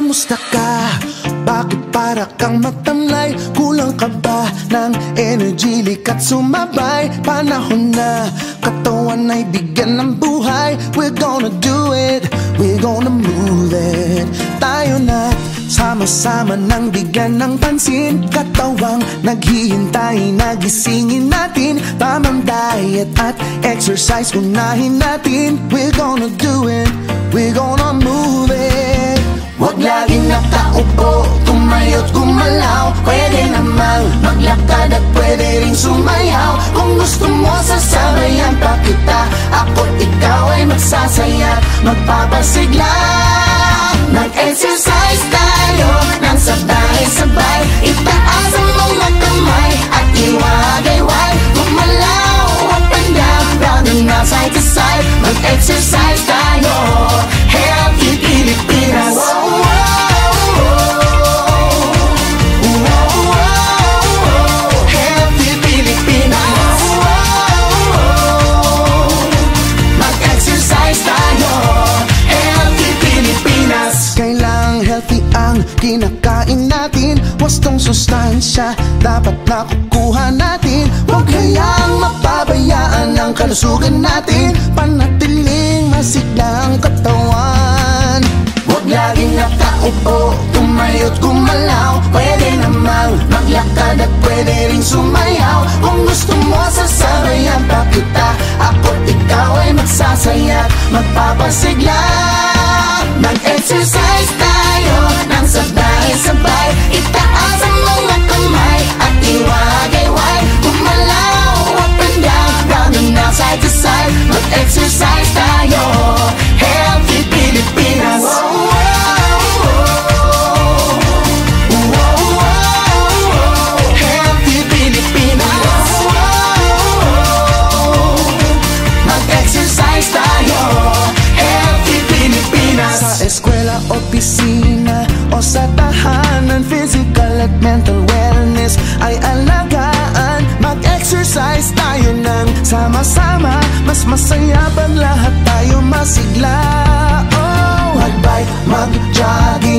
Kamusta ka? Bakit para kang matamlay? Kulang ka ba ng energy? Likat sumabay. Panahon na katawan ay bigyan ng buhay. We're gonna do it, we're gonna move it. Tayo na sama-sama nang bigyan ng pansin. Katawang naghihintay, nagisingin natin. Tamang diet at exercise unahin natin. We're gonna do it, we're gonna move it. Huwag laging nakaupo, tumayo't gumalaw. Pwede namang maglakad at pwede ring sumayaw. Kung gusto mo sasabayan pa kita, ako't ikaw ay magsasaya, magpapasigla. Mag-exercise tayo nang sabay-sabay. Itaas ang mga kamay at iwagayway. Gumalaw up and down, round and round, side to side. Mag-exercise tayo, healthy Pilipinas. Healthy Pilipinas. Mag-exercise tayo, healthy Pilipinas. Kailangang healthy ang kinakain natin. Wastong sustansya dapat nakukuha natin. Huwag kayang mapabayaan ang kalusugan natin. Panatiling masigla ang katawan. Huwag laging nakaupo, tumayo't gumalaw. Pwede namang maglakad at pwede ring sumayaw. Kung gusto mo sasabayan pa kita, ako't ikaw ay magsasaya, magpapasigla. Mag-exercise tayo nang sabay-sabay. Itaas ang mga kamay at iwagayway. Gumalaw up and down, round and round, side to side. Mag-exercise tayo, healthy Pilipinas. Healthy Pilipinas. Mag-exercise tayo, healthy Pilipinas. Sa eskwela, opisina o sa tahanan, physical at mental wellness ay alagaan. Mag-exercise tayo nang sama-sama, mas masaya pag lahat tayo masigla. Oh, mag-bike, mag-jogging